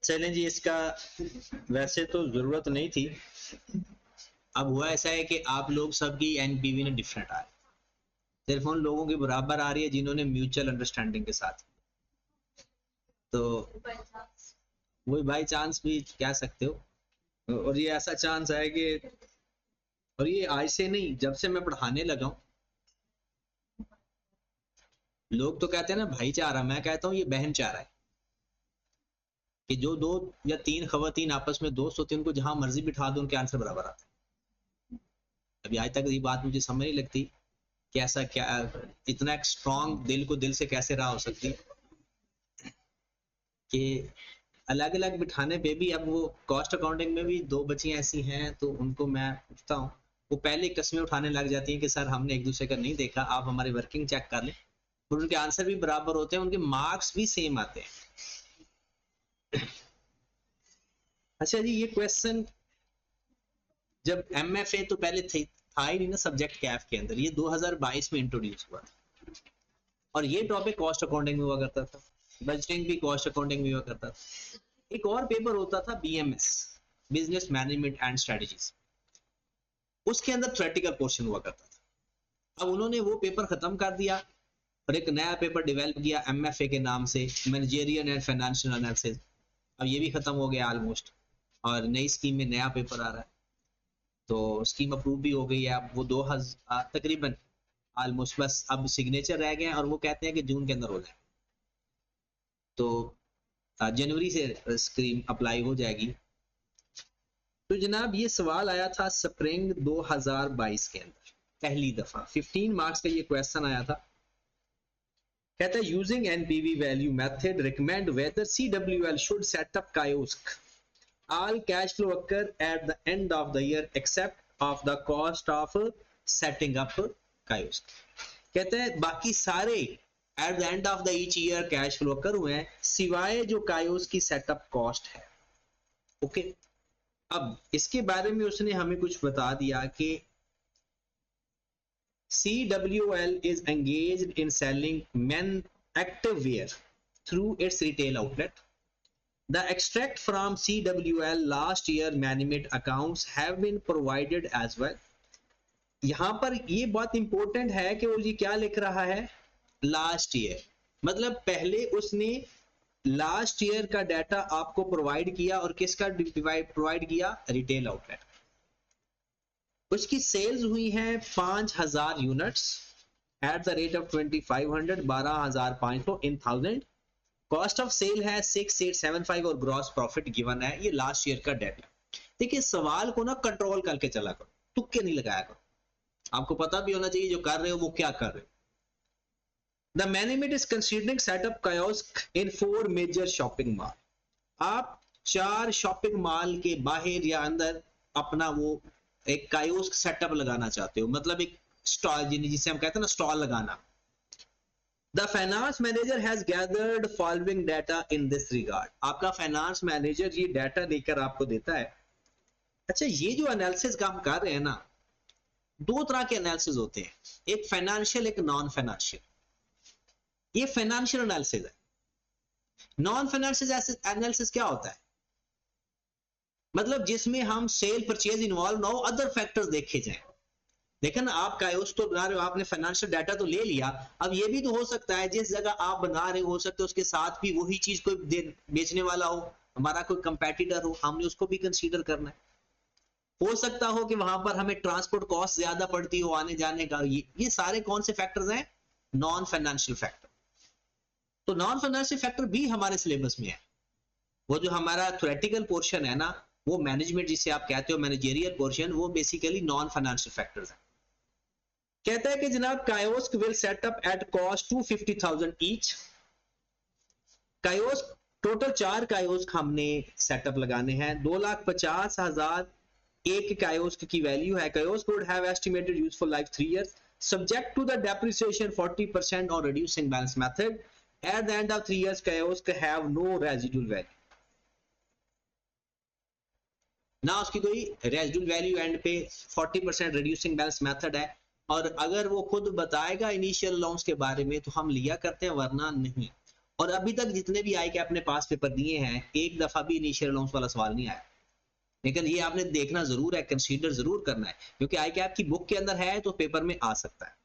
चलें जी, इसका वैसे तो जरूरत नहीं थी। अब हुआ ऐसा है कि आप लोग सबकी एनपीवी ने डिफरेंट आ रही, सिर्फ उन लोगों के बराबर आ रही है जिन्होंने म्यूचुअल अंडरस्टैंडिंग के साथ, तो वही बाई चांस भी कह सकते हो। और ये ऐसा चांस है कि, और ये आज से नहीं, जब से मैं पढ़ाने लगा हूँ, लोग तो कहते हैं ना भाईचारा, मैं कहता हूँ ये बहनचारा है कि जो दो या तीन खवातीन आपस में दोस्त होते हैं उनको जहां मर्जी बिठा दो उनके आंसर बराबर आते हैं। अभी आज तक ये बात मुझे समझ नहीं लगती कि ऐसा क्या, इतना एक स्ट्रॉन्ग दिल को दिल से कैसे रहा हो सकती कि अलग अलग बिठाने पे भी। अब वो कॉस्ट अकाउंटिंग में भी दो बच्चियां ऐसी हैं तो उनको मैं पूछता हूँ, वो पहले कस्में उठाने लग जाती हैं कि सर हमने एक दूसरे का नहीं देखा, आप हमारी वर्किंग चेक कर लें, और उनके आंसर भी बराबर होते हैं, उनके मार्क्स भी सेम आते हैं। अच्छा जी, ये क्वेश्चन जब एमएफए तो पहले था ही नहीं ना सब्जेक्ट कैफ के अंदर, ये 2022 में इंट्रोड्यूस हुआ था, और ये टॉपिक कॉस्ट अकाउंटिंग में हुआ करता था, बजटिंग भी कॉस्ट अकाउंटिंग में हुआ करता था। एक और पेपर होता था BMS, business management and strategies, उसके अंदर थ्योरेटिकल पोर्शन हुआ करता था। अब उन्होंने वो पेपर खत्म कर दिया और एक नया पेपर डेवलप किया एमएफए के नाम से, मैनेजरियल एंड फाइनेंशियल एनालिसिस। अब ये भी खत्म हो गया ऑलमोस्ट, और नई स्कीम में नया पेपर आ रहा है, तो स्कीम अप्रूव भी हो गई है। अब वो 2000 तकरीबन ऑलमोस्ट, बस अब सिग्नेचर रह गए हैं और वो कहते हैं कि जून के अंदर हो जाए, तो जनवरी से स्कीम अप्लाई हो जाएगी। तो जनाब ये सवाल आया था स्प्रिंग 2022 के अंदर, पहली दफा 15 मार्क्स का ये क्वेश्चन आया था। कहता है using NPV value method recommend whether CWL should set up kiosk, all cash flow occur at the end of the year except of the cost of setting up kiosk। कहते हैं बाकी सारे eight the end of the each year cash flow कर हुए हैं सिवाय जो कायोस की सेटअप कॉस्ट है। ओके, अब इसके बारे में उसने हमें कुछ बता दिया कि CWL is engaged in selling men activewear through its retail outlet. The extract from CWL last year management accounts have been provided as well। यहां पर ये बात इंपॉर्टेंट है कि वो जी क्या लिख रहा है, लास्ट ईयर, मतलब पहले उसने लास्ट ईयर का डाटा आपको प्रोवाइड किया, और किसका प्रोवाइड किया, रिटेल आउटलेट। उसकी सेल्स हुई है 5000 units at the rate of 2500, 12500 in thousand. Cost of sale है 6875 और ग्रॉस प्रॉफिट गिवन है, ये लास्ट ईयर का डाटा। देखिए सवाल को ना कंट्रोल करके चला करो, तुक्के नहीं लगाया करो, आपको पता भी होना चाहिए जो कर रहे हो वो क्या कर रहे हो। The management is considering setup kiosk in 4 major shopping mall. आप 4 शॉपिंग मॉल के बाहर या अंदर अपना वो एक कायोस्क सेटअप लगाना चाहते हो, मतलब एक स्टॉल, जिसे हम कहते हैं ना स्टॉल लगाना। The finance manager has gathered following data in this regard। आपका फाइनेंस मैनेजर ये डाटा लेकर आपको देता है। अच्छा, ये जो एनालिसिस का हम कर रहे हैं ना, दो तरह के एनालिसिस होते हैं, एक फाइनेंशियल एक नॉन फाइनेंशियल। ये फाइनेंशियल एनालिसिस है। नॉन फाइनेंशियल एनालिसिस क्या होता है, मतलब जिसमें हम सेल परचेज इन्वॉल्व ना हो, अदर फैक्टर्स देखे जाएं। देखा ना, आप कायोस तो बना रहे हो, आपने फाइनेंशियल डाटा तो ले लिया, अब ये भी तो हो सकता है जिस जगह आप बना रहे हो सकता है उसके साथ भी वही चीज कोई बेचने वाला हो, हमारा कोई कंपेटिटर हो, हमने उसको भी कंसीडर करना है। हो सकता हो कि वहां पर हमें ट्रांसपोर्ट कॉस्ट ज्यादा पड़ती हो आने जाने का। ये सारे कौन से फैक्टर्स हैं, नॉन फाइनेंशियल फैक्टर। तो नॉन फाइनेंशियल फैक्टर भी हमारे सिलेबस में है। वो जो हमारा थ्योरेटिकल पोर्शन है ना, वो मैनेजमेंट जिसे आप कहते हो मैनेजेरियल पोर्शन, वो बेसिकली नॉन फाइनेंशियल फैक्टर्स है। कहता है कि जनाब kiosk will setup at cost 250,000 each. Kiosk total 4 kiosk हमने सेटअप लगाने हैं, 2,50,000 एक कायोस्क की वैल्यू है। Kiosk would have estimated useful life 3 years subject to the depreciation 40% और reducing balance method. At the end of 3 years kiosk have no residual value, ना उसकी कोई रेजिडुअल वैल्यू एंड पे 40% रिड्यूसिंग बैलेंस मेथड है। और अगर वो खुद बताएगा इनिशियल अलाउंस के बारे में तो हम लिया करते हैं, वरना नहीं। और अभी तक जितने भी आई के अपने पास पेपर दिए हैं एक दफा भी इनिशियल अलाउंस वाला सवाल नहीं आया, लेकिन ये आपने देखना जरूर है, कंसीडर जरूर करना है, क्योंकि आई कैप की बुक के अंदर है तो पेपर में आ सकता है।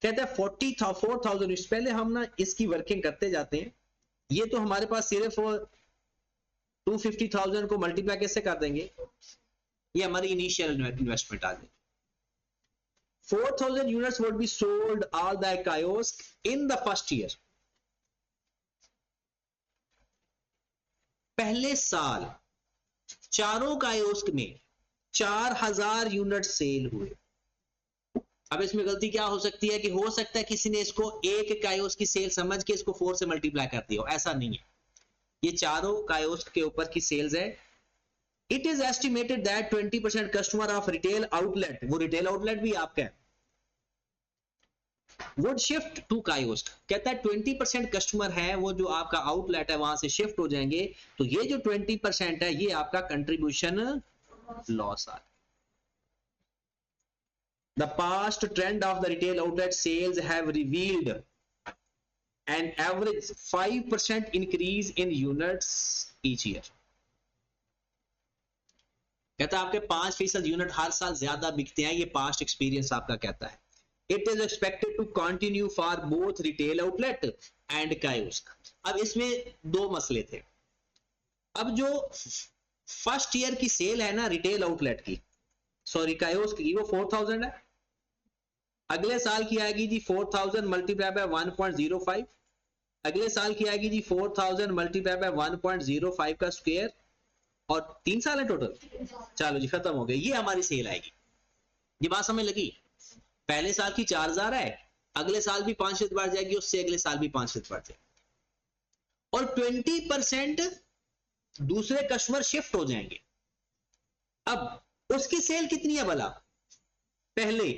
कहता है 44,000। पहले हम ना इसकी वर्किंग करते जाते हैं। ये तो हमारे पास सिर्फ 250,000 को मल्टीप्लाई कैसे कर देंगे, ये हमारी इनिशियल इन्वेस्टमेंट आ गई। 4,000 units would be sold all the kiosk in the first year। पहले साल चारों कायोस्क में 4,000 यूनिट सेल हुए। अब इसमें गलती क्या हो सकती है कि हो सकता है किसी ने इसको एक कायोस्क की सेल समझ के इसको 4 से मल्टीप्लाई कर दिया हो, ऐसा नहीं है, ये चारों कायोस्क के ऊपर की सेल्स है। It is estimated that 20% customer of retail outlet, वो रिटेल आउटलेट भी आपका है, वुड शिफ्ट टू कायोस्क। कहता है 20% कस्टमर है वो जो आपका आउटलेट है वहां से शिफ्ट हो जाएंगे, तो ये जो 20% है ये आपका कंट्रीब्यूशन लॉस आ। The past trend of the retail outlet sales have revealed an average 5% increase in units each year। कहता है आपके 5% यूनिट हर साल ज्यादा बिकते हैं, ये पास्ट एक्सपीरियंस आपका कहता है। It is expected to continue for both retail outlet and kiosk। अब इसमें दो मसले थे। अब जो फर्स्ट ईयर की सेल है ना रिटेल आउटलेट की, सॉरी कायोस्क की, वो 4,000 है। अगले साल की आएगी जी 4,000 मल्टीप्लाई बाय 1.05, अगले साल की आएगी जी 4,000 मल्टीप्लाई बाय 1.05 का स्क्वायर, और 3 साल है टोटल। चलो जी खत्म हो गया, ये हमारी सेल आएगी। ये बात समझ लगी? पहले साल की 4,000 है, अगले साल भी 5% बढ़ जाएगी, उससे अगले साल भी 5% बढ़ जाएगी, और 20% दूसरे कस्टमर शिफ्ट हो जाएंगे। अब उसकी सेल कितनी है भला? पहले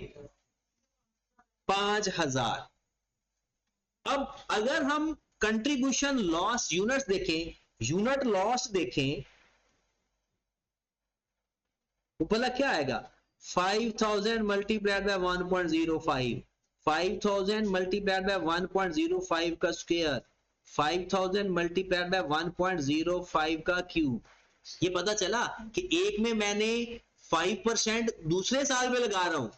5,000। अब अगर हम कंट्रीब्यूशन लॉस यूनिट्स देखें, यूनिट लॉस देखें, तो भला क्या आएगा? 5,000 मल्टीप्लाइड बाय 1.05, 5,000 मल्टीप्लाइड बाय 1.05 का स्क्वायर, 5,000 मल्टीप्लाइड बाय 1.05 का क्यूब। ये पता चला कि एक में मैंने 5% दूसरे साल में लगा रहा हूं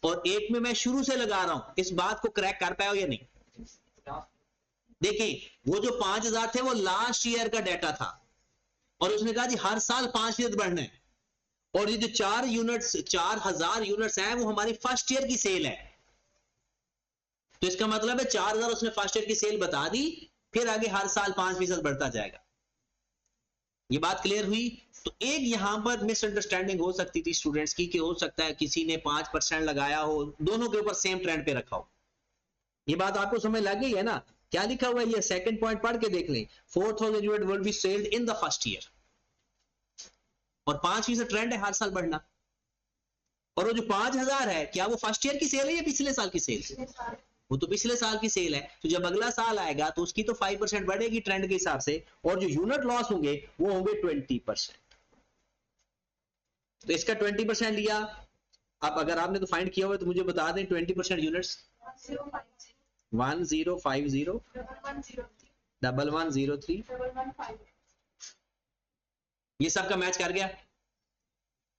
और एक में मैं शुरू से लगा रहा हूं। इस बात को क्रैक कर पाए हो या नहीं? देखिए वो जो 5,000 थे वो लास्ट ईयर का डाटा था, और उसने कहा जी हर साल 5% बढ़ना है, और ये जो 4,000 यूनिट्स हैं वो हमारी फर्स्ट ईयर की सेल है। तो इसका मतलब है 4,000 उसने फर्स्ट ईयर की सेल बता दी, फिर आगे हर साल 5% बढ़ता जाएगा। ये बात क्लियर हुई? तो एक यहां पर मिसअंडरस्टैंडिंग हो सकती थी स्टूडेंट्स की, कि हो सकता है किसी ने 5% लगाया हो, दोनों के ऊपर सेम ट्रेंड पे रखा हो। ये बात आपको समझ लग गई है ना? क्या लिखा हुआ है ये सेकंड पॉइंट पढ़ के देख लें। 4,000 unit will be sailed in the first year, और 5% ट्रेंड है हर साल बढ़ना। और वो जो 5,000 है, क्या वो फर्स्ट ईयर की सेल है या पिछले साल की सेल? वो तो पिछले साल की सेल है। तो जब अगला साल आएगा तो उसकी तो 5% बढ़ेगी ट्रेंड के हिसाब से, और जो यूनिट लॉस होंगे वो होंगे 20%। तो इसका 20% लिया। अब अगर आपने तो फाइंड किया हुआ तो मुझे बता दें 20% यूनिट्स 1050 1103 ये सब का मैच कर गया।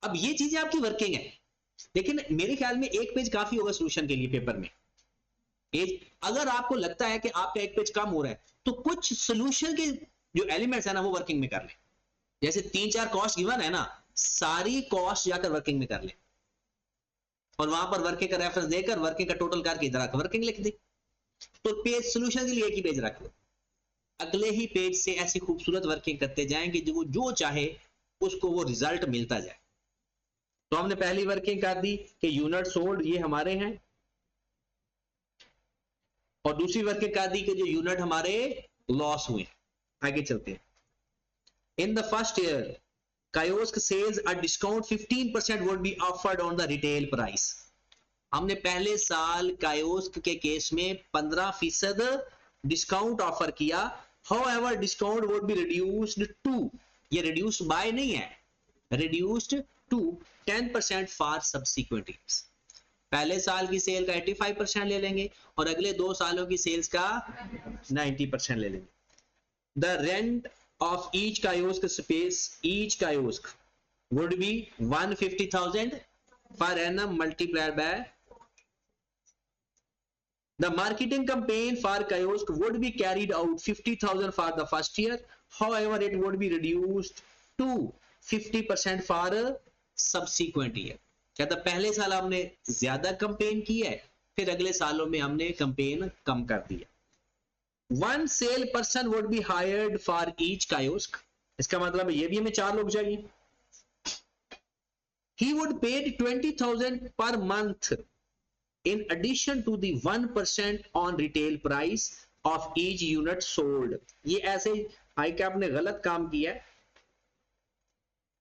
अब ये चीजें आपकी वर्किंग है, लेकिन मेरे ख्याल में एक पेज काफी होगा सोल्यूशन के लिए पेपर में। अगर आपको लगता है कि आपका एक पेज कम हो रहा है तो कुछ सोल्यूशन के जो एलिमेंट्स है ना वो वर्किंग में कर ले। जैसे 3-4 कॉस्ट गिवन है ना, सारी कॉस्ट जाकर वर्किंग में कर ले, और वहां पर वर्किंग का रेफरेंस देकर वर्किंग का टोटल करके इधर आकर वर्किंग लिख दे। तो पेज सोल्यूशन के लिए एक ही पेज रख लो, अगले ही पेज से ऐसी खूबसूरत वर्किंग करते जाएंगे जो चाहे उसको वो रिजल्ट मिलता जाए। तो हमने पहली वर्किंग कर दी कि यूनिट सोल्ड ये हमारे हैं, और दूसरी वर्किंग कर दी कि जो यूनिट हमारे लॉस हुए। आगे चलते हैं। In the first year kiosk sales a discount 15% would be offered on the retail price. हमने पहले साल कायोस्क के केस में 15% डिस्काउंट ऑफर किया। However discount would be reduced to, ये रिड्यूस्ड बाय नहीं है, reduced to 10% for subsequent years. पहले साल की सेल का 85% ले लेंगे और अगले 2 सालों की सेल्स का 90% ले लेंगे. The rent of each kiosk space, each kiosk would be 150,000 per annum multiplied by the marketing campaign for kiosk would be carried out 50,000 for the first year. However, it would be reduced to 50% for a subsequent year. कहता पहले साल हमने ज्यादा campaign की है, फिर अगले सालों में हमने कंपेन कम कर दिया. One sale person would be hired for each kiosk. इसका मतलब ये भी हमें 4 लोग चाहिए. He would pay 20,000 per month in addition to the 1% on retail price of each unit sold. ये ऐसे iCap ने गलत काम किया है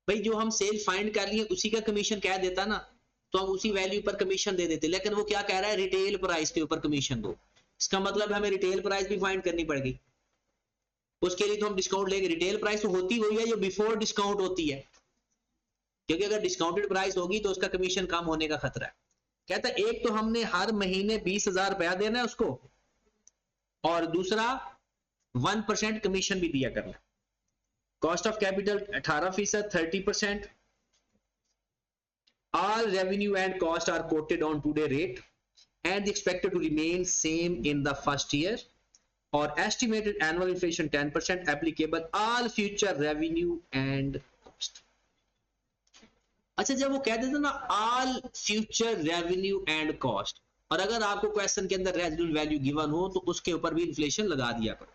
भाई. जो हम सेल फाइंड कर लिए उसी का कमीशन कह देता ना, तो हम उसी वैल्यू पर कमीशन दे देते, लेकिन वो क्या कह रहा है, रिटेल प्राइस के ऊपर कमीशन दो. इसका मतलब हमें रिटेल प्राइस भी फाइंड करनी पड़ेगी. उसके लिए तो हम डिस्काउंट लेंगे. रिटेल प्राइस तो होती वही है जो बिफोर डिस्काउंट होती है, क्योंकि अगर डिस्काउंटेड प्राइस होगी तो उसका कमीशन कम होने का खतरा है. कहता है एक तो हमने हर महीने 20,000 रुपया देना है उसको, और दूसरा 1% कमीशन भी दिया करना. Cost of capital 18%, 30%. All revenue and cost are quoted on today rate and expected to remain same in the first year, or estimated annual inflation 10% applicable all future revenue and cost. अच्छा, जब वो कह देते ना all future revenue and cost, और अगर आपको question के अंदर रेजिडुअल वैल्यू गिवन हो तो उसके ऊपर भी इन्फ्लेशन लगा दिया करो.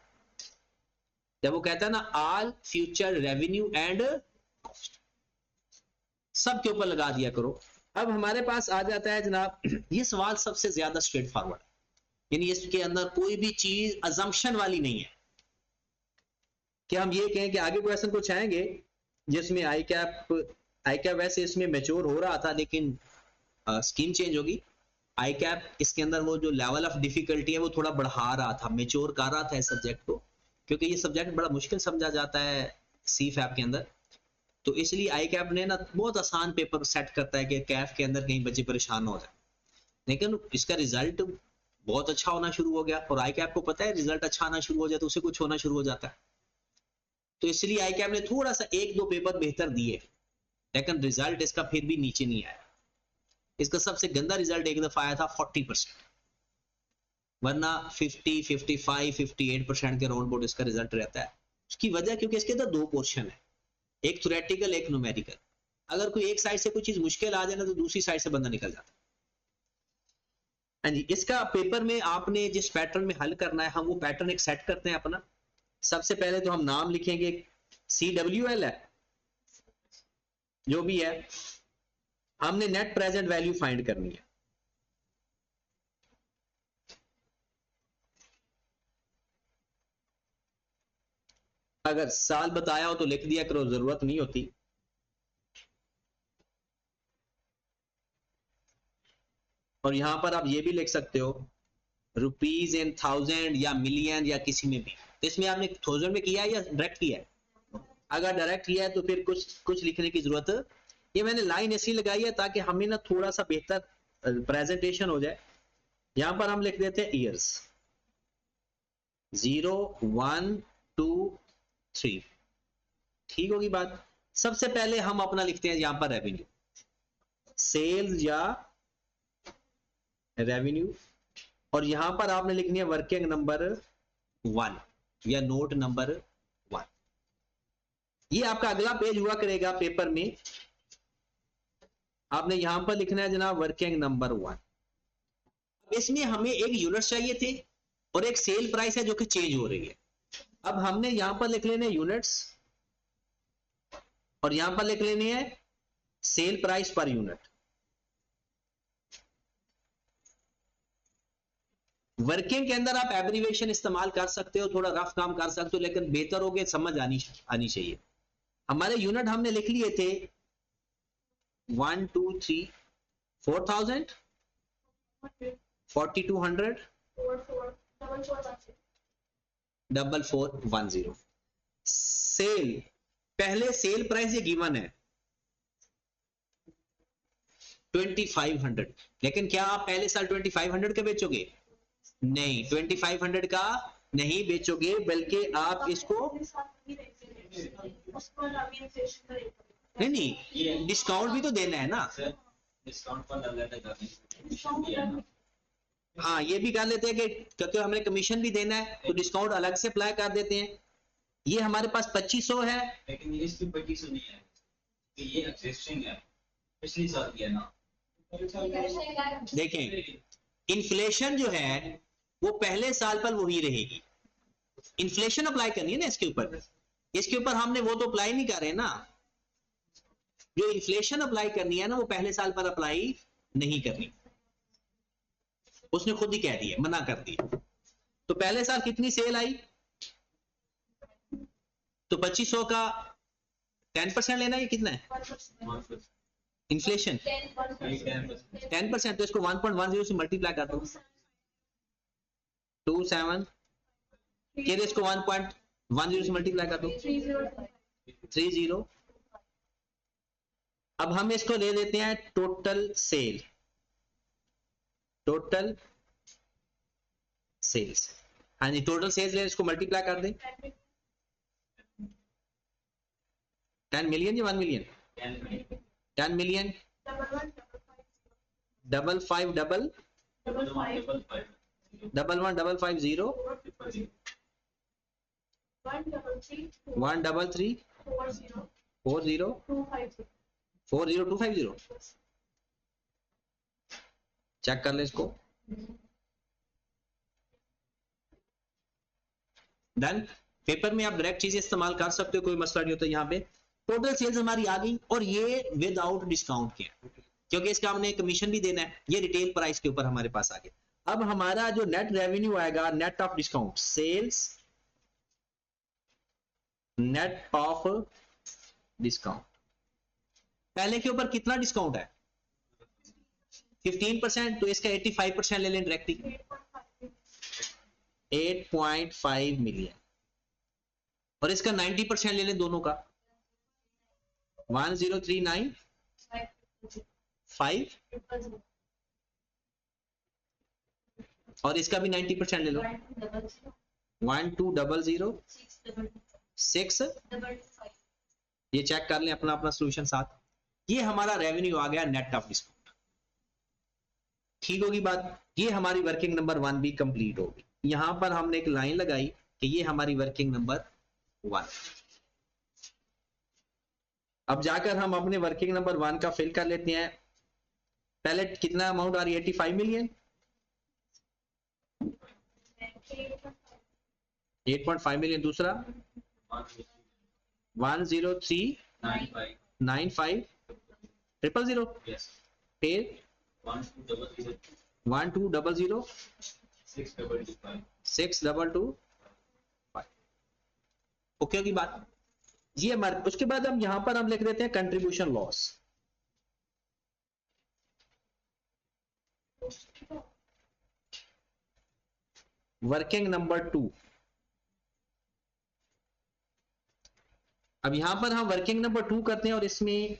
जब वो कहता है ना all future revenue and cost, सब के ऊपर लगा दिया करो. अब हमारे पास आ जाता है जनाब, ये सवाल सबसे ज्यादा स्ट्रेट फॉरवर्ड, यानी इसके अंदर कोई भी चीज अजम्पशन वाली नहीं है कि हम ये कहें कि आगे क्वेश्चन कुछ आएंगे जिसमें iCap वैसे इसमें मैच्योर हो रहा था, लेकिन स्कीम चेंज होगी. iCap इसके अंदर वो जो लेवल ऑफ डिफिकल्टी है वो थोड़ा बढ़ा रहा था, मैच्योर कर रहा था इस सब्जेक्ट को, क्योंकि ये सब्जेक्ट बड़ा मुश्किल समझा जाता है CFAP के अंदर. तो इसलिए iCap ने ना बहुत आसान पेपर सेट करता है कि कैफ के अंदर कहीं बच्चे परेशान हो जाए, लेकिन इसका रिजल्ट बहुत अच्छा होना शुरू हो गया. और iCap को पता है रिजल्ट अच्छा आना शुरू हो जाए तो उसे कुछ होना शुरू हो जाता है. तो इसलिए iCap ने थोड़ा सा 1-2 पेपर बेहतर दिए, लेकिन रिजल्ट इसका फिर भी नीचे नहीं आया. इसका सबसे गंदा रिजल्ट एक दफा आया था 40%, वरना 50, 55, 58% के राउंड बोर्ड इसका रिजल्ट रहता है. उसकी वजह क्योंकि इसके अंदर 2 पोर्शन है, एक थ्योरेटिकल एक न्यूमेरिकल. अगर कोई एक साइड से कोई चीज मुश्किल आ जाए ना तो दूसरी साइड से बंदा निकल जाता है. हाँ जी, इसका पेपर में आपने जिस पैटर्न में हल करना है, हम वो पैटर्न एक सेट करते हैं अपना. सबसे पहले तो हम नाम लिखेंगे, CWL है जो भी है, हमने नेट प्रेजेंट वैल्यू फाइंड करनी है. अगर साल बताया हो तो लिख दिया करो, जरूरत नहीं होती. और यहां पर आप ये भी लिख सकते हो रुपीज इन 1000 या मिलियन या किसी में भी. तो इसमें आपने 1000 में किया है या डायरेक्ट किया है? अगर डायरेक्ट किया है तो फिर कुछ लिखने की जरूरत, ये मैंने लाइन ऐसी लगाई है ताकि हमें ना थोड़ा सा बेहतर प्रेजेंटेशन हो जाए. यहां पर हम लिख देते हैं ईयर्स 0, 1, 2, 3. ठीक होगी बात. सबसे पहले हम अपना लिखते हैं यहां पर रेवेन्यू, सेल्स या रेवेन्यू, और यहां पर आपने लिखनी है वर्किंग नंबर 1 या नोट नंबर 1. ये आपका अगला पेज हुआ करेगा पेपर में. आपने यहां पर लिखना है जनाब वर्किंग नंबर 1. इसमें हमें एक यूनिट चाहिए थे और एक सेल प्राइस है जो कि चेंज हो रही है. अब हमने यहां पर लिख लेने यूनिट्स और यहां पर लिख लेने हैं sale price per unit. Working के अंदर आप एब्रीविएशन इस्तेमाल कर सकते हो, थोड़ा रफ काम कर सकते हो, लेकिन बेहतर हो गया समझ आनी चाहिए. हमारे यूनिट हमने लिख लिए थे 1, 2, 3, 4000, 4200, 4410. सेल, पहले सेल प्राइस ये गिवन है, 2500। लेकिन क्या आप पहले साल 2500 का बेचोगे? नहीं, 2500 का नहीं बेचोगे, बल्कि आप इसको नहीं नहीं, डिस्काउंट भी तो देना है ना। डिस्काउंट पर हाँ, ये भी कर लेते हैं कि क्योंकि हमने कमीशन भी देना है तो डिस्काउंट अलग से अप्लाई कर देते हैं। ये हमारे पास 2500 है, लेकिन ये इसकी 2500 नहीं है, ये एग्जिस्टिंग है, पिछली साल की है ना। देखें इन्फ्लेशन जो है वो पहले साल पर वही रहेगी। इन्फ्लेशन अप्लाई करनी है ना इसके ऊपर, इसके ऊपर हमने वो तो अप्लाई नहीं कर रहे ना। जो इन्फ्लेशन अप्लाई करनी है ना वो पहले साल पर अप्लाई नहीं करनी, उसने खुद ही कह दिया, मना कर दिया। तो पहले साल कितनी सेल आई? तो 2500 का 10% लेना है, कितना है इन्फ्लेशन? 10%। तो इसको 1.10 से मल्टीप्लाई कर दो, 27, फिर इसको 1.10 से मल्टीप्लाई कर दो, 30। अब हम इसको ले लेते हैं टोटल सेल, टोटल सेल्स। हाँ जी, टोटल सेल्स ले, इसको मल्टीप्लाई कर दें। 10 मिलियन या 1 मिलियन? 10 मिलियन 55 1150 133 40 40250। चेक कर ले इसको। डन। पेपर में आप डायरेक्ट चीजें इस्तेमाल कर सकते हो, कोई मसला नहीं होता। यहाँ पे टोटल सेल्स हमारी आ गई और ये विदाउट डिस्काउंट के, क्योंकि इसका हमने कमीशन भी देना है। ये रिटेल प्राइस के ऊपर हमारे पास आ गया। अब हमारा जो नेट रेवेन्यू आएगा, net of discount, sales net of discount. पहले के ऊपर कितना डिस्काउंट है? 15%। तो इसका 85% ले लें डायरेक्टली, 8.5 मिलियन। और इसका 90% ले लें दोनों का, 1039.5। और इसका भी 90% ले लो, 1200.6। ये चेक कर लें अपना अपना सोल्यूशन साथ। ये हमारा रेवेन्यू आ गया नेट ऑफ डिस्काउंट। ठीक होगी बात? ये हमारी वर्किंग नंबर 1 भी कंप्लीट होगी। यहां पर हमने एक लाइन लगाई कि ये हमारी वर्किंग नंबर 1। अब जाकर हम अपने वर्किंग नंबर 1 का फिल कर लेते हैं। पहले कितना अमाउंट आ रही है? 85 मिलियन। 8.5 मिलियन। दूसरा 103.95 000। फिर 1200 622 ओके की बात। ये हमारे, उसके बाद हम यहां पर हम लिख देते हैं कंट्रीब्यूशन लॉस। Working number 2। अब यहां पर हम वर्किंग नंबर 2 करते हैं और इसमें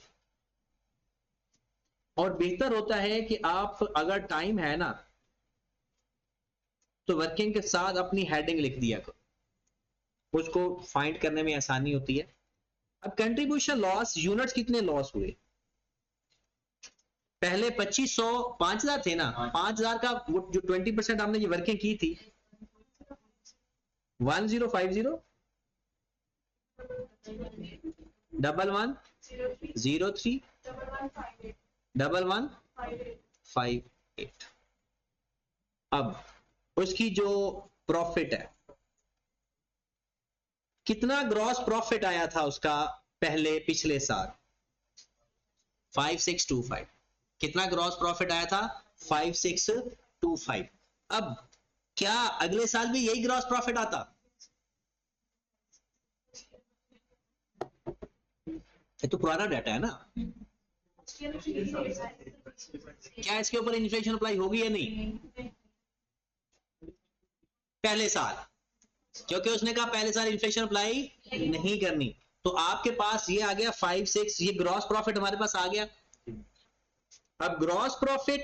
और बेहतर होता है कि आप अगर टाइम है ना तो वर्किंग के साथ अपनी हेडिंग लिख दिया करो, उसको फाइंड करने में आसानी होती है। अब कंट्रीब्यूशन लॉस, यूनिट्स कितने लॉस हुए? पहले 2500 5000 थे ना, 5000 का जो 20% हमने ये वर्किंग की थी, 1050 1103 1158। अब उसकी जो प्रॉफिट है, कितना ग्रॉस प्रॉफिट आया था उसका पहले पिछले साल? 5625। कितना ग्रॉस प्रॉफिट आया था? 5625। अब क्या अगले साल भी यही ग्रॉस प्रॉफिट आता? ये तो पुराना डाटा है ना। क्या इसके ऊपर इन्फ्लेशन अप्लाई होगी या नहीं? पहले साल, क्योंकि उसने कहा पहले साल इन्फ्लेशन अप्लाई नहीं करनी। तो आपके पास ये आ गया 56, ये ग्रॉस प्रॉफिट हमारे पास आ गया। अब ग्रॉस प्रॉफिट,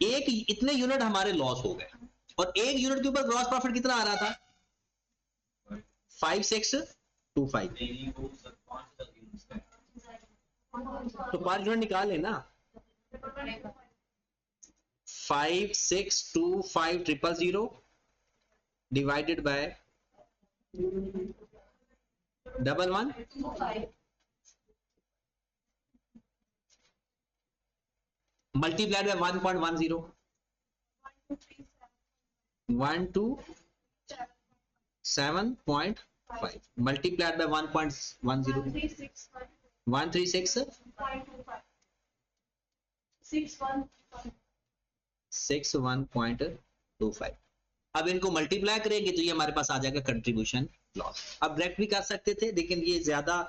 एक इतने यूनिट हमारे लॉस हो गए और एक यूनिट के ऊपर ग्रॉस प्रॉफिट कितना आ रहा था 5625, नहीं वो सर 5 यूनिट्स का तो 5 यूनिट निकाल लेना 562500 divided by 11 multiplied by 1.10 127.5 multiplied by 1.10 136 61.25। अब इनको मल्टीप्लाई करेंगे तो ये हमारे पास आ जाएगा कंट्रीब्यूशन लॉस। अब डायरेक्ट भी कर सकते थे लेकिन ये ज्यादा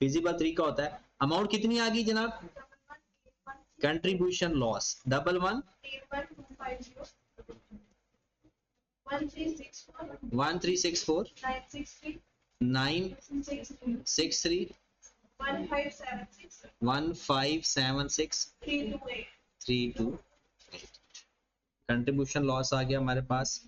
फिजिबल तरीका होता है। अमाउंट कितनी आ गई जनाब, कंट्रीब्यूशन लॉस 1364 963 1576 328। कंट्रीब्यूशन लॉस आ गया हमारे पास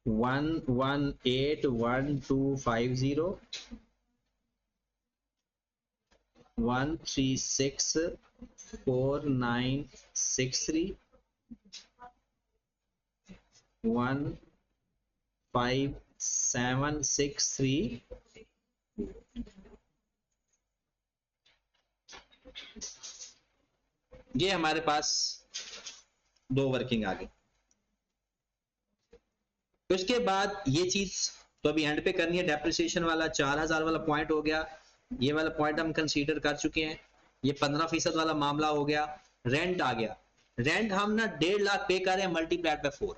1181,250 1364963 15763। ये हमारे पास दो वर्किंग आ गई। उसके बाद ये चीज तो अभी एंड पे करनी है, डेप्रिसिएशन वाला 4000 वाला पॉइंट हो गया, ये वाला पॉइंट हम कंसीडर कर चुके हैं, ये 15% वाला मामला हो गया। रेंट आ गया, रेंट हम ना 1.5 लाख पे कर रहे हैं मल्टीप्लाइड बाय 4।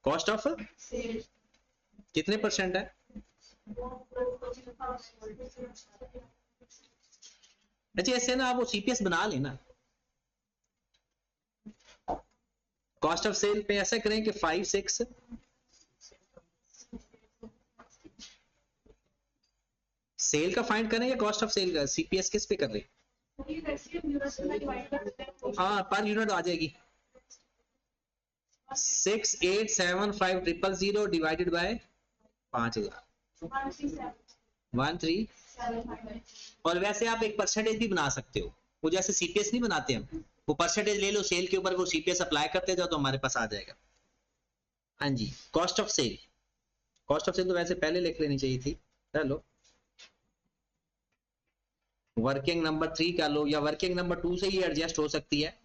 कॉस्ट ऑफ कितने परसेंट है, अच्छा ऐसे ना आप वो सीपीएस बना लेना। कॉस्ट ऑफ सेल पे ऐसा करें कि 5-6 सेल का फाइंड करें या कॉस्ट ऑफ सेल का, सीपीएस किस पे कर रहे, हाँ पर यूनिट आ जाएगी 687500 डिवाइडेड बाय 5000 13। और वैसे आप एक परसेंटेज भी बना सकते हो, वो जैसे सीपीएस नहीं बनाते हम, वो परसेंटेज ले लो सेल के ऊपर, वो सीपीएस अप्लाई करते जाओ तो हमारे पास आ जाएगा। हाँ जी, cost of sale, cost of sale तो वैसे पहले लिख लेनी चाहिए थी, चलो वर्किंग नंबर 3 का लो या वर्किंग नंबर 2 से ही एडजस्ट हो सकती है।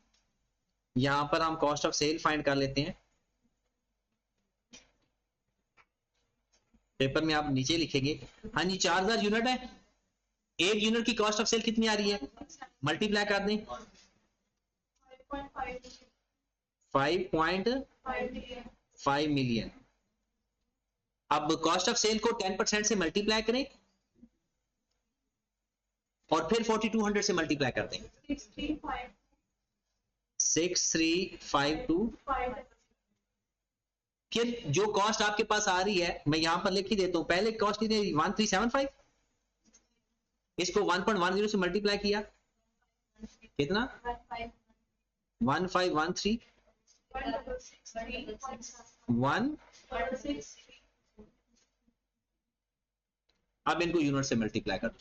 यहां पर हम कॉस्ट ऑफ सेल फाइंड कर लेते हैं, पेपर में आप नीचे लिखेंगे। हाँ जी 4000 यूनिट है, एक यूनिट की कॉस्ट ऑफ सेल कितनी आ रही है, मल्टीप्लाई कर दें 5.5 मिलियन। अब कॉस्ट ऑफ सेल को 10% से मल्टीप्लाई करें और फिर 4200 से मल्टीप्लाई कर दें 6352। फिर जो कॉस्ट आपके पास आ रही है मैं यहां पर लिख ही देता हूं, पहले कॉस्ट कितनी 1375, इसको 1.10 से मल्टीप्लाई किया कितना 1513 1। अब इनको यूनिट से मल्टीप्लाई कर दो,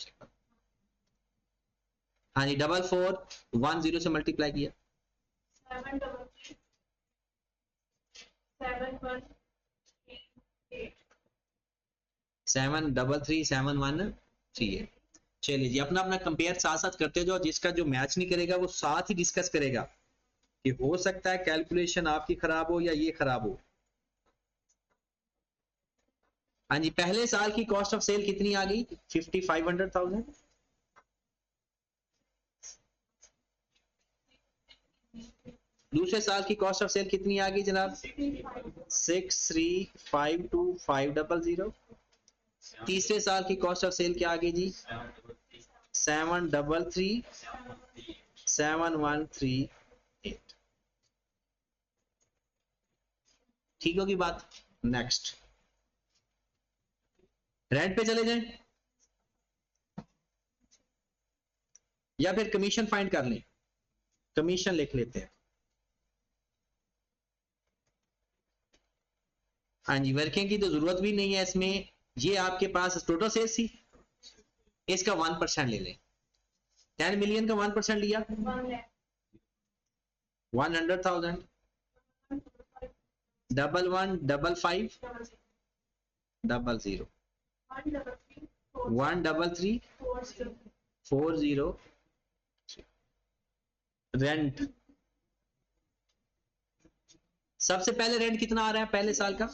हाँ जी 4410 से मल्टीप्लाई किया 733713। चलिए जी अपना अपना कंपेयर साथ साथ करते जाओ, जिसका जो मैच नहीं करेगा वो साथ ही डिस्कस करेगा कि हो सकता है कैलकुलेशन आपकी खराब हो या ये खराब हो। हाँ जी पहले साल की कॉस्ट ऑफ सेल कितनी आ गई 5500,000, दूसरे साल की कॉस्ट ऑफ सेल कितनी आ गई जनाब 6352,500। तीसरे साल की कॉस्ट ऑफ सेल क्या आ गई जी 733,713,8। ठीक होगी बात। नेक्स्ट रेंट पे चले जाएं या फिर कमीशन फाइंड कर लें, कमीशन लिख लेते हैं। हाँ जी, वर्किंग की तो जरूरत भी नहीं है इसमें। ये आपके पास टोटल सेल्स थी, इसका 1% ले लें। 10 मिलियन का 1% लिया 100,000, 1115 00 13340 रेंट। सबसे पहले रेंट कितना आ रहा है पहले साल का,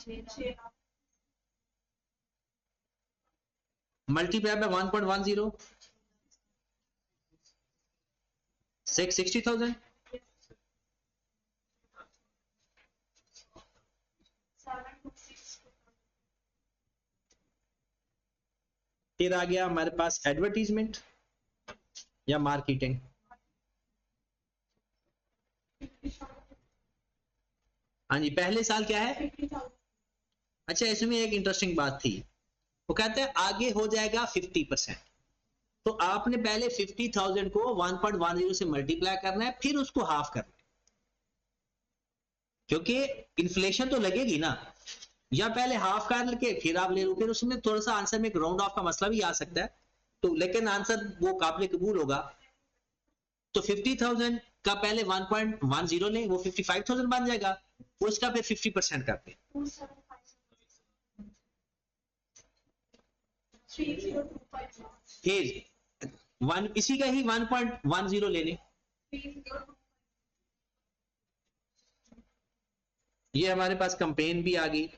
मल्टीप्लाई बाय 1.10 660,000। फिर आ गया हमारे पास एडवर्टीजमेंट या मार्केटिंग। हाँ जी, पहले साल क्या है। अच्छा, इसमें एक इंटरेस्टिंग बात थी, वो कहते हैं आगे हो जाएगा 50%। तो आपने पहले 50,000 को 1.10 से मल्टीप्लाई करना है, फिर उसको हाफ करना है, क्योंकि इन्फ्लेशन तो लगेगी ना। या पहले हाफ कर के फिर आप ले लो, फिर उसमें थोड़ा सा आंसर में एक राउंड ऑफ का मसला भी आ सकता है, तो लेकिन आंसर वो काबिल कबूल होगा। तो 50,000 का पहले 1.10 लें, वो 55,000 बन जाएगा, उसका फिर 50% करते हैं। फिर इसी का ही 1.10 ले लें, ये हमारे पास कंपेन भी आ गई,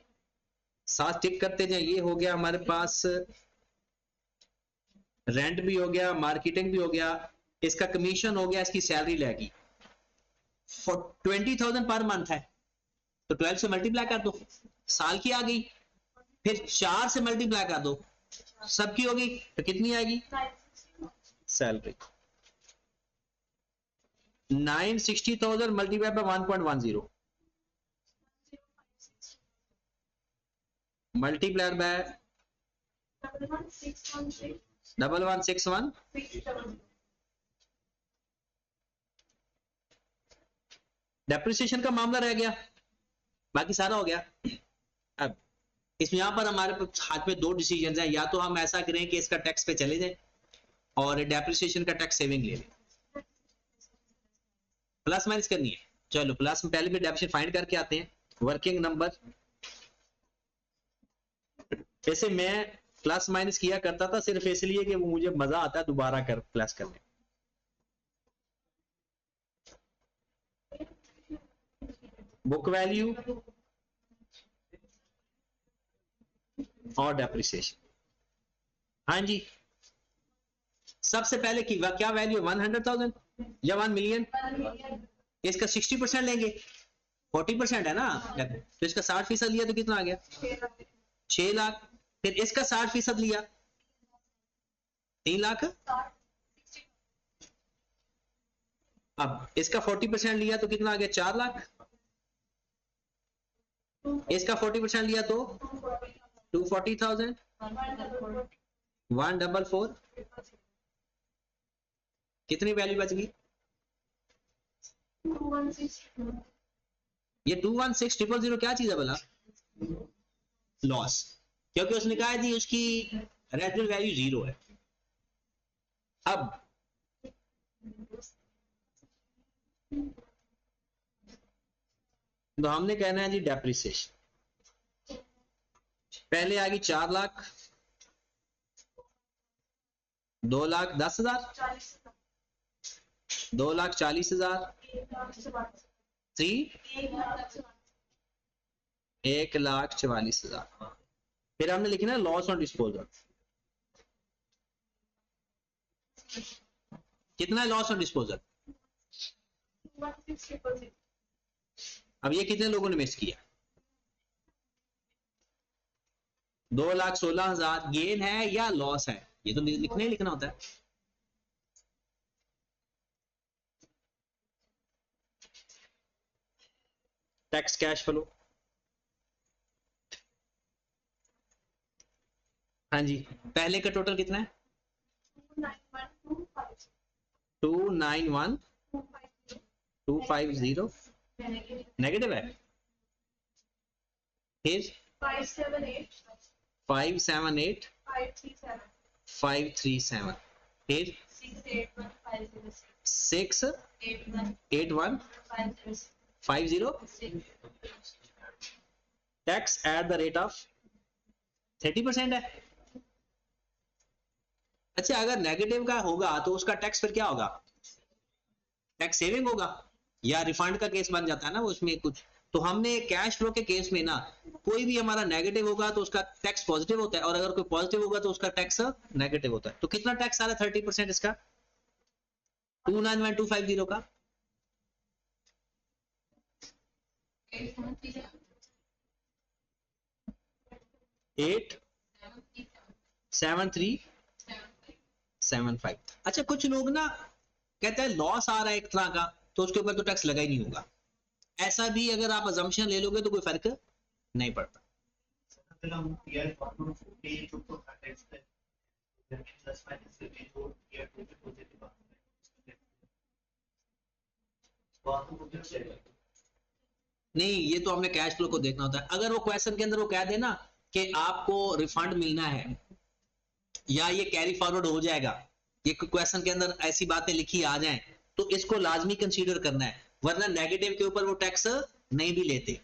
साथ टिक करते जाए। ये हो गया हमारे पास, रेंट भी हो गया, मार्केटिंग भी हो गया, इसका कमीशन हो गया, इसकी सैलरी लगेगी 20,000 पर मंथ है, तो 12 से मल्टीप्लाई कर दो, साल की आ गई। फिर 4 से मल्टीप्लाई कर दो, सबकी होगी, तो कितनी आएगी salary. 960,000 multiply by 1.10 multiplier by 1161। Depreciation का मामला रह गया, बाकी सारा हो गया। अब इसमें यहां पर हमारे हाथ में दो डिसीजन हैं, या तो हम ऐसा करें कि इसका टैक्स पे चले जाएं और डेप्रिसिएशन का टैक्स सेविंग ले लें, प्लस माइनस करनी है। चलो प्लस में पहले भी डेप्रिसिएशन फाइंड करके आते हैं। वर्किंग नंबर, वैसे मैं प्लस माइनस किया करता था सिर्फ इसलिए कि वो मुझे मजा आता है दोबारा कर प्लस करने। बुक वैल्यू और डेप्रिसिएशन। हाँ जी, सबसे पहले की क्या वैल्यू, 100,000 या 1 मिलियन। इसका 60% लेंगे, 40% है ना, तो इसका 60% लिया तो कितना आ गया 6 लाख। फिर इसका 60% लिया 3 लाख। अब इसका 40% लिया तो कितना आ गया 4 लाख। इसका 40% लिया तो 240,000 144। कितनी वैल्यू बच गई, ये 216,000 क्या चीज है भला, लॉस, क्योंकि उसने कहा जी उसकी रेजिडुअल वैल्यू 0 है। अब तो हमने कहना है जी डेप्रिसिएशन, पहले आ गई 4 लाख, 2,10,000, 2,40,000, 1,44,000। फिर हमने लिखना है लॉस ऑन डिस्पोजल, कितना है लॉस ऑन डिस्पोजल। अब ये कितने लोगों ने मिस किया, 2,16,000 गेन है या लॉस है, ये तो लिखने ही लिखना होता है। टैक्स कैश फ्लो, हाँ जी, पहले का टोटल कितना है? 291,250 नेगेटिव है। फिर 578,537 फिर 681,506 tax at the rate of 30% है। अच्छा, अगर नेगेटिव का होगा तो उसका टैक्स फिर क्या होगा? टैक्स सेविंग होगा या रिफंड का केस बन जाता है ना वो, उसमें कुछ। तो हमने कैश फ्लो के केस में ना, कोई भी हमारा नेगेटिव होगा तो उसका टैक्स पॉजिटिव होता है, और अगर कोई पॉजिटिव होगा तो उसका टैक्स नेगेटिव होता है। तो कितना टैक्स आ रहा है 30% इसका 291,250 का? 87375। अच्छा, कुछ लोग ना कहते हैं लॉस आ रहा है एक तरह का तो उसके ऊपर तो टैक्स लगा ही नहीं होगा। ऐसा भी अगर आप अजम्पशन ले लोगे तो कोई फर्क नहीं पड़ता। नहीं, ये तो हमने कैश फ्लो को देखना होता है। अगर वो क्वेश्चन के अंदर वो कह देना कि आपको रिफंड मिलना है या ये कैरी फॉरवर्ड हो जाएगा, ये क्वेश्चन के अंदर ऐसी बातें लिखी आ जाएं तो इसको लाजमी कंसीडर करना है, वरना नेगेटिव के ऊपर वो टैक्स नहीं भी लेते।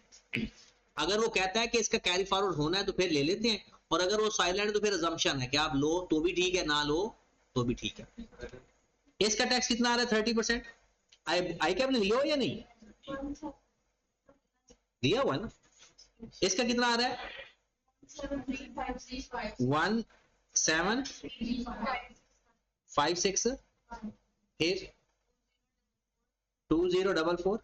अगर वो कहता है कि इसका कैरी फॉरवर्ड होना है तो फिर ले लेते हैं, और अगर वो साइलेंट तो फिर अजम्पशन है कि आप लो तो भी ठीक है, ना लो तो भी ठीक है। इसका टैक्स कितना आ रहा है 30%? आई कैप ने लिया हो या नहीं? दिया हुआ ना। इसका कितना आ रहा है? 1756 फिर 2044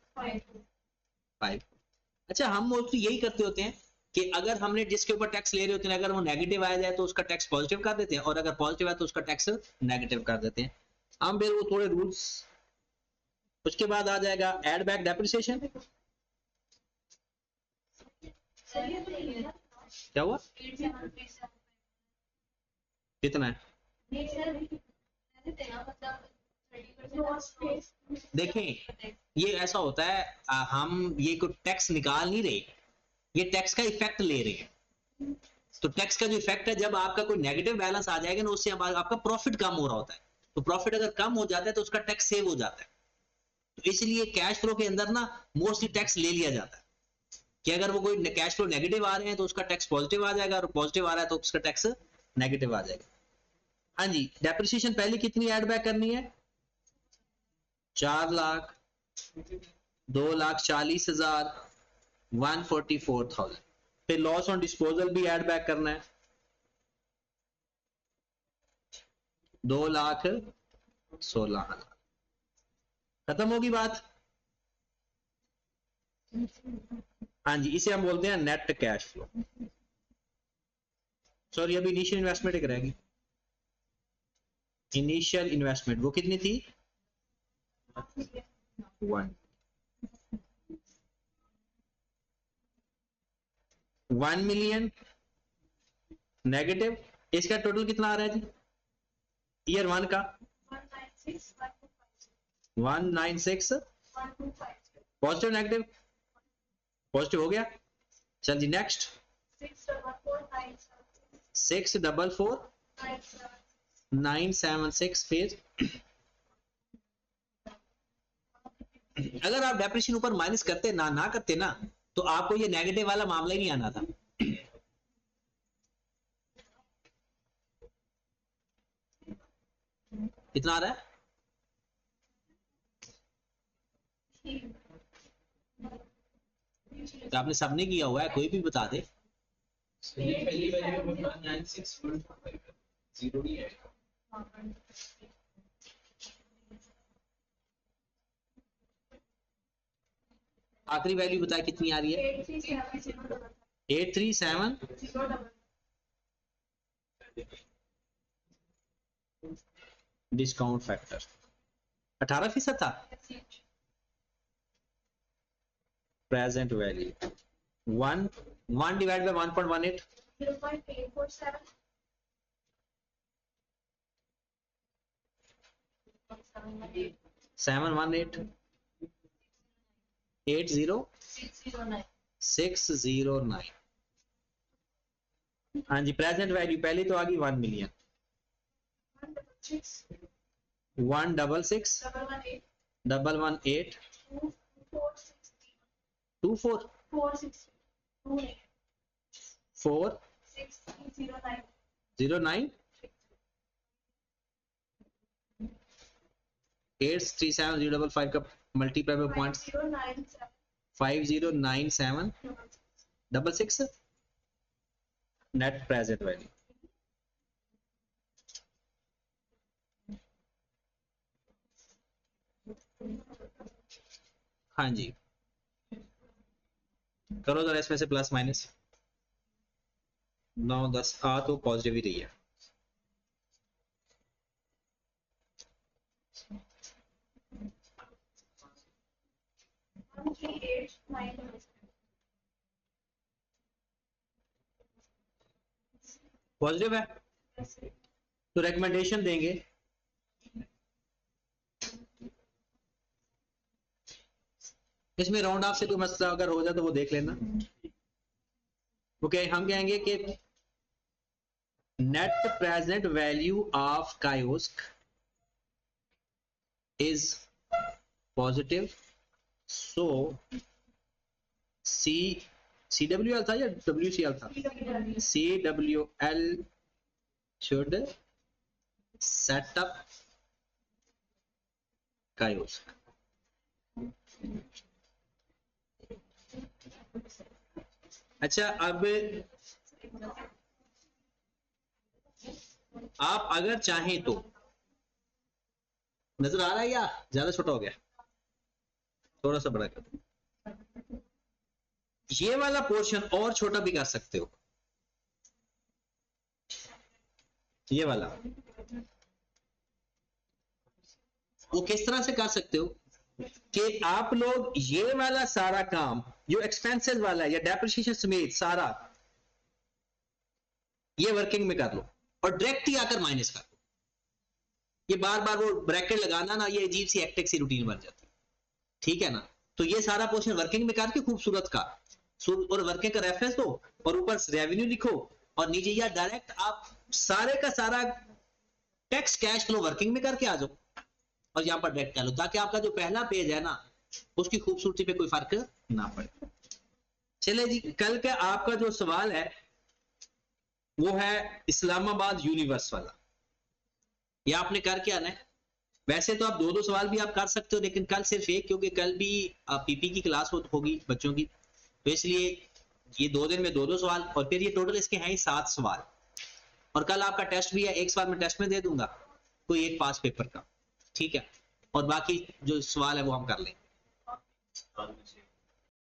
अच्छा, हम मोस्टली यही करते होते हैं कि अगर हमने जिसके ऊपर टैक्स ले रहे होते हैं अगर वो नेगेटिव आ जाए तो उसका टैक्स पॉजिटिव कर देते हैं, और अगर पॉजिटिव आए तो उसका टैक्स नेगेटिव कर देते हैं। हम फिर वो थोड़े रूल्स, उसके बाद आ जाएगा एड बैक डेप्रिसिएशन। क्या हुआ? कितना है? देखें, ये ऐसा होता है हम ये कोई टैक्स निकाल नहीं रहे, ये टैक्स का इफेक्ट ले रहे हैं। तो टैक्स का जो इफेक्ट है, जब आपका कोई नेगेटिव बैलेंस आ जाएगा ना, उससे आपका प्रॉफिट कम हो रहा होता है। तो प्रॉफिट अगर कम हो जाता है तो उसका टैक्स सेव हो जाता है। तो इसलिए कैश फ्लो के अंदर ना मोस्टली टैक्स ले लिया जाता है कि अगर वो कोई कैश फ्लो नेगेटिव आ रहे हैं तो उसका टैक्स पॉजिटिव आ जाएगा, और पॉजिटिव आ रहा है तो उसका टैक्स नेगेटिव आ जाएगा। हाँ जी, डेप्रिसिएशन पहले कितनी एड बैक करनी है? 4 लाख, 2,40,000, 144,000। फिर लॉस ऑन डिस्पोजल भी ऐड बैक करना है, 2,16,000। खत्म होगी बात। हाँ जी, इसे हम बोलते हैं नेट कैश फ्लो। सॉरी, अभी इनिशियल इन्वेस्टमेंट एक रहेगी। इनिशियल इन्वेस्टमेंट वो कितनी थी? 1 मिलियन नेगेटिव। इसका टोटल कितना आ रहा है जी ईयर 1 का? 196। Positive negative? पॉजिटिव हो गया। चल जी नेक्स्ट। 644,976 फिर अगर आप डेप्रिसिएशन ऊपर माइनस करते ना करते ना तो आपको ये नेगेटिव वाला मामला ही नहीं आना था। कितना आ रहा है? तो आपने सबने किया हुआ है, कोई भी बता दे। आखिरी वैल्यू बताए कितनी आ रही है? 837। डिस्काउंट फैक्टर 18% था। Present value 1 divide by 1.18 718 80609। हाँ जी, प्रेजेंट वैल्यू पहले तो आ गई 1 मिलियन। 166 118 24 409 837055 का multiply by points 509766 net present value. हाँ जी, करो जरा इसमें से प्लस माइनस। 9 10 आ तो पॉजिटिव ही रही है। पॉजिटिव है तो रिकमेंडेशन देंगे इसमें राउंड ऑफ से कोई मसला अगर हो जाए तो वो देख लेना। ओके, हम कहेंगे कि net present value of kiosk is positive, so CWL था या WCL था? CWL should set up kiosk. अच्छा, अब आप अगर चाहें तो, नजर आ रहा है या ज्यादा छोटा हो गया? थोड़ा सा बड़ा कर दो। ये वाला पोर्शन और छोटा भी कर सकते हो, ये वाला। वो किस तरह से कर सकते हो कि आप लोग ये वाला सारा काम जो एक्सपेंसेस वाला है या डेप्रिसिएशन समेत सारा ये वर्किंग में कर लो और डायरेक्ट ही आकर माइनस कर लो। ये बार बार वो ब्रैकेट लगाना ना, ये अजीब सी हेक्टिक सी रूटीन बन जाती है, ठीक है ना? तो ये सारा पोर्शन वर्किंग में करके खूबसूरत का और वर्किंग का रेफरेंस दो और ऊपर रेवेन्यू लिखो और नीचे या डायरेक्ट आप सारे का सारा टैक्स कैश फ्लो वर्किंग में करके आ जाओ और यहाँ पर डायरेक्ट कर लो, ताकि आपका जो पहला पेज है ना उसकी खूबसूरती पे कोई फर्क ना पड़े। चले जी, कल का आपका जो सवाल है वो है इस्लामाबाद यूनिवर्स वाला। ये आपने करके आना है। वैसे तो आप दो सवाल भी आप कर सकते हो, लेकिन कल सिर्फ एक, क्योंकि कल भी पीपी की क्लास होगी बच्चों की, तो इसलिए ये 2 दिन में 2 सवाल और फिर ये टोटल इसके हैं ही 7 सवाल। और कल आपका टेस्ट भी है, एक सवाल मैं टेस्ट में दे दूंगा, कोई एक पास पेपर का, ठीक है? और बाकी जो सवाल है वो हम कर लेंगे।